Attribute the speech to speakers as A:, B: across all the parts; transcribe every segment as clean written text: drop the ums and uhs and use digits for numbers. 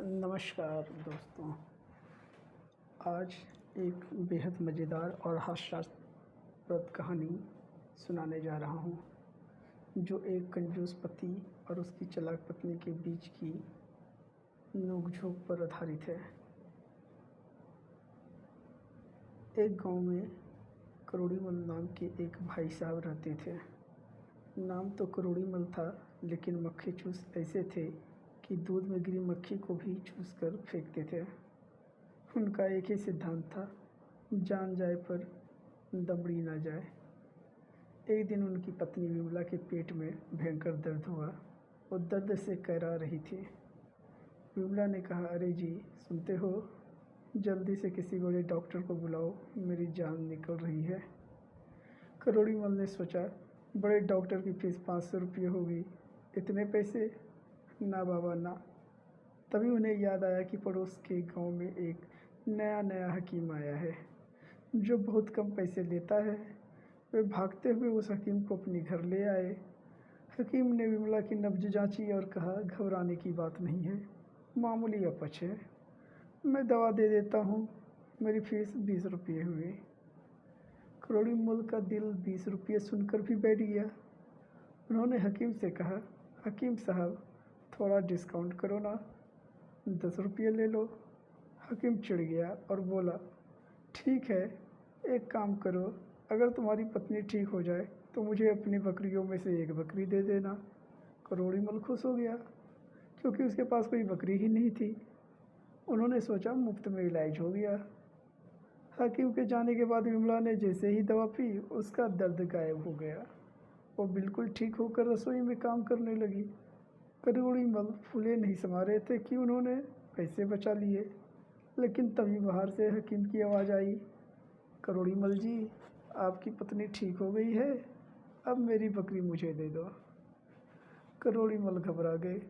A: नमस्कार दोस्तों। आज एक बेहद मज़ेदार और हास्यास्पद कहानी सुनाने जा रहा हूँ, जो एक कंजूस पति और उसकी चालाक पत्नी के बीच की नोक-झोंक पर आधारित है। एक गांव में करोड़ीमल नाम के एक भाई साहब रहते थे। नाम तो करोड़ीमल था, लेकिन मक्खी चूस ऐसे थे कि दूध में गिरी मक्खी को भी चूस कर फेंकते थे। उनका एक ही सिद्धांत था, जान जाए पर दमड़ी ना जाए। एक दिन उनकी पत्नी विमला के पेट में भयंकर दर्द हुआ। वो दर्द से करहा रही थी। विमला ने कहा, अरे जी, सुनते हो, जल्दी से किसी बड़े डॉक्टर को बुलाओ, मेरी जान निकल रही है। करोड़ीमल ने सोचा, बड़े डॉक्टर की फीस 500 रुपये होगी, इतने पैसे? ना बाबा ना। तभी उन्हें याद आया कि पड़ोस के गांव में एक नया हकीम आया है, जो बहुत कम पैसे लेता है। वे भागते हुए उस हकीम को अपने घर ले आए। हकीम ने विमला की नब्ज जांची और कहा, घबराने की बात नहीं है, मामूली अपच है, मैं दवा दे देता हूँ, मेरी फीस 20 रुपये हुई। करोड़ीमल का दिल 20 रुपये सुनकर भी बैठ गया। उन्होंने हकीम से कहा, हकीम साहब, थोड़ा डिस्काउंट करो ना, 10 रुपये ले लो। हकीम चिढ़ गया और बोला, ठीक है, एक काम करो, अगर तुम्हारी पत्नी ठीक हो जाए तो मुझे अपनी बकरियों में से एक बकरी दे देना। करोड़ीमल खुश हो गया, क्योंकि उसके पास कोई बकरी ही नहीं थी। उन्होंने सोचा, मुफ्त में इलाज हो गया। हकीम के जाने के बाद विमला ने जैसे ही दवा पी, उसका दर्द गायब हो गया। वो बिल्कुल ठीक होकर रसोई में काम करने लगी। करोड़ीमल फूले नहीं समा रहे थे कि उन्होंने पैसे बचा लिए। लेकिन तभी बाहर से हकीम की आवाज़ आई, करोड़ीमल जी, आपकी पत्नी ठीक हो गई है, अब मेरी बकरी मुझे दे दो। करोड़ीमल घबरा गए।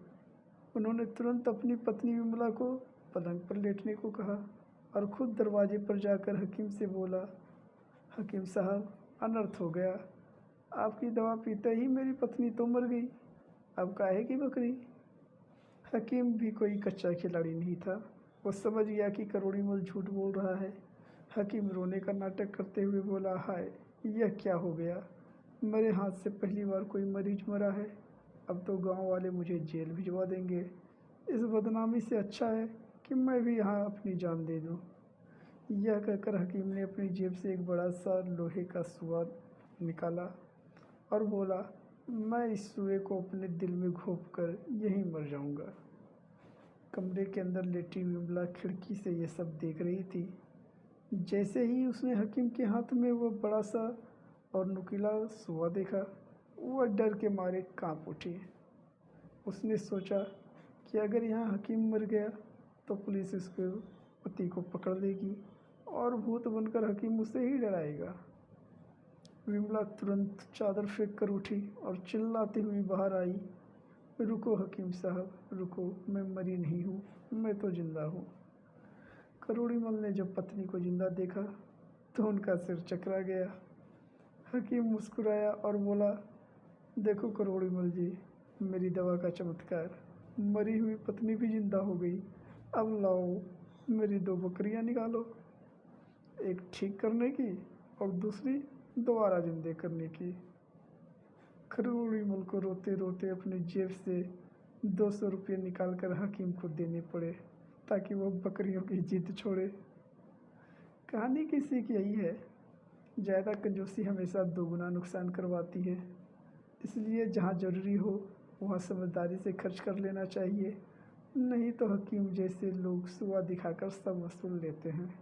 A: उन्होंने तुरंत अपनी पत्नी विमला को पलंग पर लेटने को कहा और खुद दरवाजे पर जाकर हकीम से बोला, हकीम साहब, अनर्थ हो गया, आपकी दवा पीते ही मेरी पत्नी तो मर गई, अब काहे की बकरी? हकीम भी कोई कच्चा खिलाड़ी नहीं था। वो समझ गया कि करोड़ीमल झूठ बोल रहा है। हकीम रोने का नाटक करते हुए बोला, हाय, यह क्या हो गया? मेरे हाथ से पहली बार कोई मरीज मरा है, अब तो गांव वाले मुझे जेल भिजवा देंगे। इस बदनामी से अच्छा है कि मैं भी यहाँ अपनी जान दे दूँ। यह कहकर हकीम ने अपनी जेब से एक बड़ा सा लोहे का सुआ निकाला और बोला, मैं इस सुए को अपने दिल में घोंप कर यहीं मर जाऊंगा। कमरे के अंदर लेटी विमला खिड़की से ये सब देख रही थी। जैसे ही उसने हकीम के हाथ में वो बड़ा सा और नुकीला सुआ देखा, वह डर के मारे कांप उठी। उसने सोचा कि अगर यहाँ हकीम मर गया तो पुलिस उसके पति को पकड़ लेगी और भूत बनकर हकीम उसे ही डराएगा। विमला तुरंत चादर फेंक कर उठी और चिल्लाती हुई बाहर आई, रुको हकीम साहब, रुको, मैं मरी नहीं हूँ, मैं तो जिंदा हूँ। करोड़ीमल ने जब पत्नी को जिंदा देखा तो उनका सिर चकरा गया। हकीम मुस्कुराया और बोला, देखो करोड़ीमल जी, मेरी दवा का चमत्कार, मरी हुई पत्नी भी जिंदा हो गई। अब लाओ, मेरी 2 बकरियां निकालो, एक ठीक करने की और दूसरी दोबारा जिंदे करने की। करोड़ीमल को रोते रोते अपनी जेब से 200 रुपये निकालकर हकीम को देने पड़े, ताकि वो बकरियों की जिद छोड़े। कहानी की सीख यही है, ज़्यादा कंजूसी हमेशा दोगुना नुकसान करवाती है। इसलिए जहाँ ज़रूरी हो वहाँ समझदारी से खर्च कर लेना चाहिए, नहीं तो हकीम जैसे लोग सुआ दिखाकर सब वसूल लेते हैं।